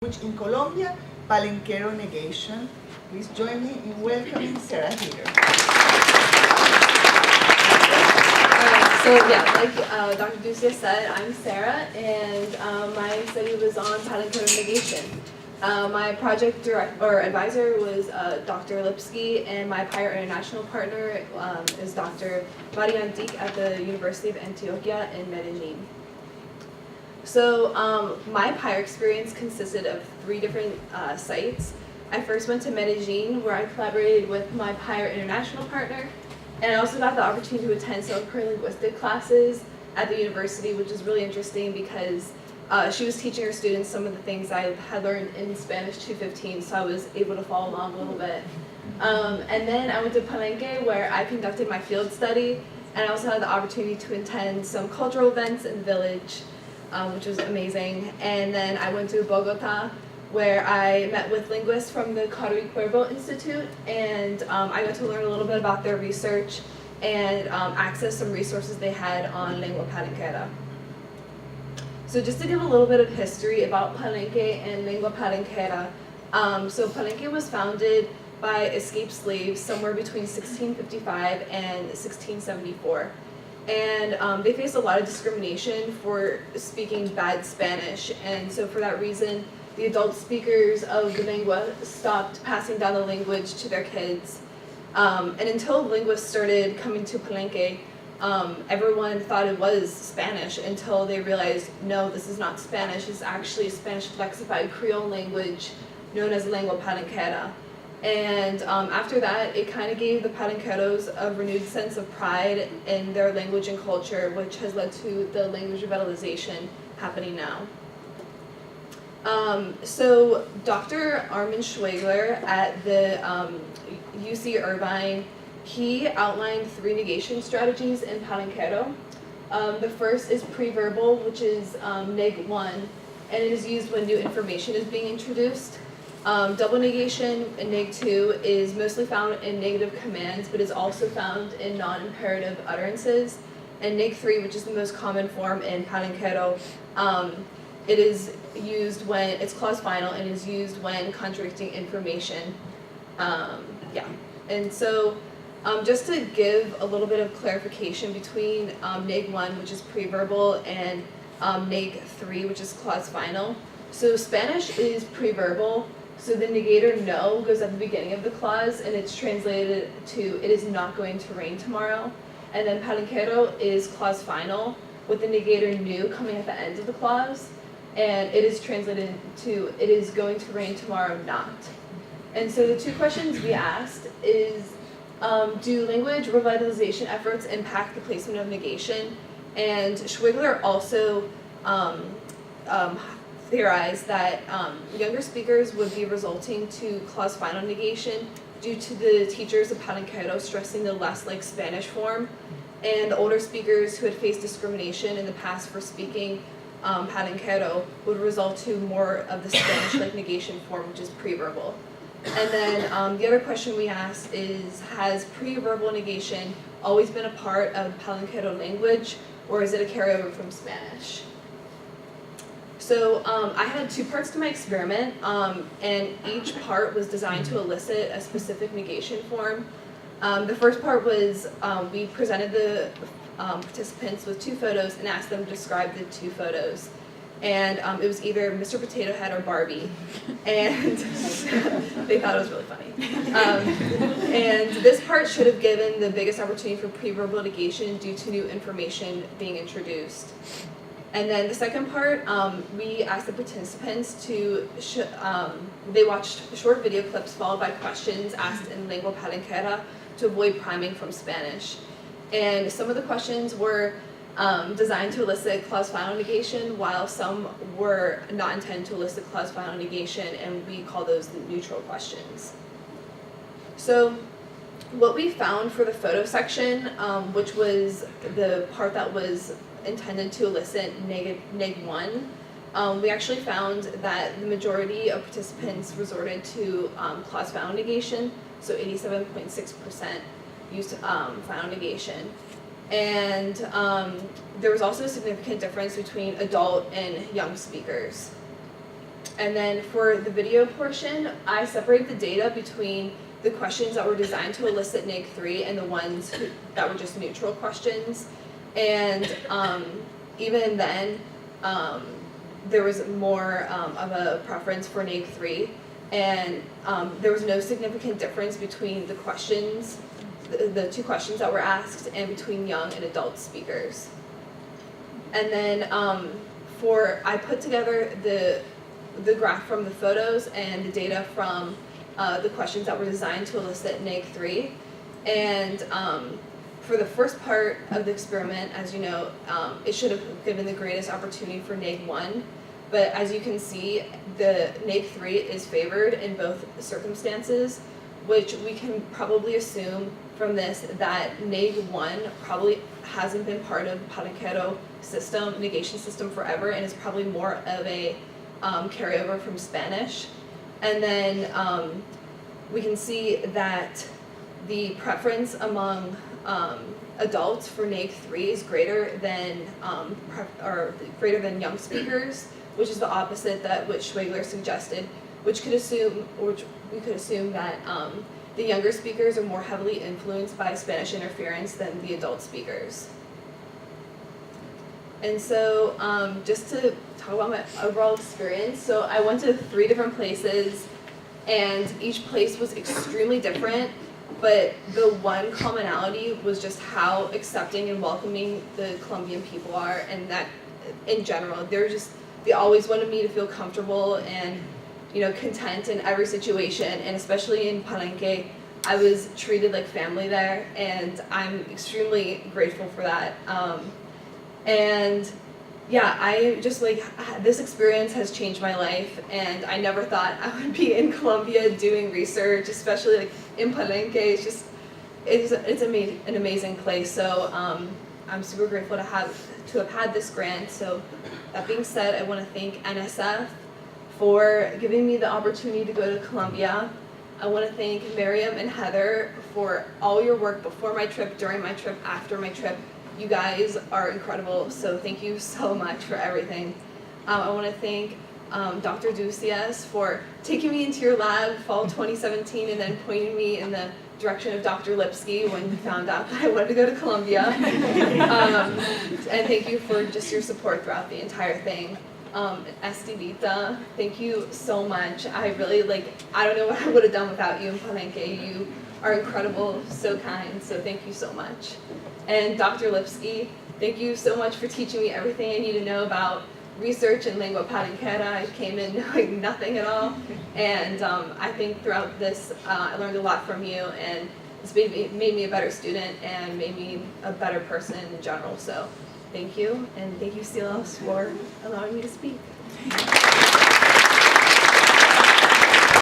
Language in Colombia, Palenquero Negation. Please join me in welcoming Sarah Heeter. Like Dr. Ducia said, I'm Sarah, and my study was on Palenquero negation. My project advisor was Dr. Lipsky, and my prior international partner is Dr. Marian Dik at the University of Antioquia in Medellin. So my prior experience consisted of 3 different sites. I first went to Medellin, where I collaborated with my prior international partner, and I also got the opportunity to attend some of her linguistic classes at the university, which is really interesting because she was teaching her students some of the things I had learned in Spanish 215, so I was able to follow along a little bit. And then I went to Palenque, where I conducted my field study, and I also had the opportunity to attend some cultural events in the village, which was amazing. And then I went to Bogota, where I met with linguists from the Caro y Cuervo Institute, and I got to learn a little bit about their research and access some resources they had on lengua palenquera. So just to give a little bit of history about Palenque and lengua palenquera, so Palenque was founded by escaped slaves somewhere between 1655 and 1674. And they faced a lot of discrimination for speaking bad Spanish, and so for that reason, the adult speakers of the lengua stopped passing down the language to their kids. And until linguists started coming to Palenque, everyone thought it was Spanish until they realized, no, this is not Spanish, it's actually a Spanish flexified Creole language known as lengua palenquera. And after that, it kind of gave the Palenqueros a renewed sense of pride in their language and culture, which has led to the language revitalization happening now. So Dr. Armin Schwegler at the UC Irvine, he outlined 3 negation strategies in Palenquero. The first is pre-verbal, which is neg 1, and it is used when new information is being introduced. Double negation in neg 2 is mostly found in negative commands, but is also found in non-imperative utterances. And neg 3, which is the most common form in Palenquero, it is used when it's clause final and is used when contradicting information. And so just to give a little bit of clarification between neg 1, which is pre-verbal, and neg 3, which is clause final. So Spanish is pre-verbal, so the negator no goes at the beginning of the clause, and it's translated to it is not going to rain tomorrow. And then Palenquero is clause final, with the negator nu coming at the end of the clause, and it is translated to it is going to rain tomorrow not. And so the 2 questions we asked is, do language revitalization efforts impact the placement of negation? And Schwegler also theorized that younger speakers would be resulting to clause final negation due to the teachers of Palenquero stressing the less like Spanish form, and the older speakers who had faced discrimination in the past for speaking Palenquero would result to more of the Spanish-like negation form, which is pre-verbal. And then the other question we asked is, has pre-verbal negation always been a part of Palenquero language, or is it a carryover from Spanish? So I had 2 parts to my experiment, and each part was designed to elicit a specific negation form. The first part was we presented the participants with 2 photos and asked them to describe the 2 photos. And it was either Mr. Potato Head or Barbie, and they thought it was really funny. And this part should have given the biggest opportunity for pre-verbal negation due to new information being introduced. And then the second part, we asked the participants to, they watched short video clips followed by questions asked in lengua palenquera to avoid priming from Spanish. And some of the questions were designed to elicit clause final negation, while some were not intended to elicit clause final negation, and we call those the neutral questions. So what we found for the photo section, which was the part that was intended to elicit neg 1, we actually found that the majority of participants resorted to clause final negation, so 87.6% used final negation. And there was also a significant difference between adult and young speakers. And then for the video portion, I separate the data between the questions that were designed to elicit neg 3 and the ones that were just neutral questions. And even then, there was more of a preference for neg 3, and there was no significant difference between the questions, the two questions that were asked, and between young and adult speakers. And then I put together the graph from the photos and the data from the questions that were designed to elicit neg 3. And for the first part of the experiment, as you know, it should have given the greatest opportunity for neg 1. But as you can see, the neg 3 is favored in both circumstances, which we can probably assume from this that neg 1 probably hasn't been part of Palanquero system, negation system forever, and is probably more of a carryover from Spanish. And then we can see that the preference among adults for neg 3 is greater than young speakers, which is the opposite which Schwegler suggested, which we could assume that the younger speakers are more heavily influenced by Spanish interference than the adult speakers. And so just to talk about my overall experience, so I went to 3 different places, and each place was extremely different, but the one commonality was just how accepting and welcoming the Colombian people are, and that in general, they always wanted me to feel comfortable and, you know, content in every situation, and especially in Palenque, I was treated like family there, and I'm extremely grateful for that. And yeah, I just this experience has changed my life, and I never thought I would be in Colombia doing research, especially in Palenque. It's an amazing place. So I'm super grateful to have had this grant. So that being said, I want to thank NSF for giving me the opportunity to go to Colombia. I want to thank Miriam and Heather for all your work before my trip, during my trip, after my trip. You guys are incredible, so thank you so much for everything. I want to thank Dr. Ducias for taking me into your lab fall 2017 and then pointing me in the direction of Dr. Lipsky when he found out that I wanted to go to Colombia. And thank you for just your support throughout the entire thing. Estivita, thank you so much. I really I don't know what I would have done without you in Palenque. You are incredible, so kind, so thank you so much. And Dr. Lipsky, thank you so much for teaching me everything I need to know about research in lengua palenquera. I came in knowing nothing at all, and I think throughout this I learned a lot from you, and it's made me a better student and made me a better person in general. So thank you, and thank you, Silas, for allowing me to speak.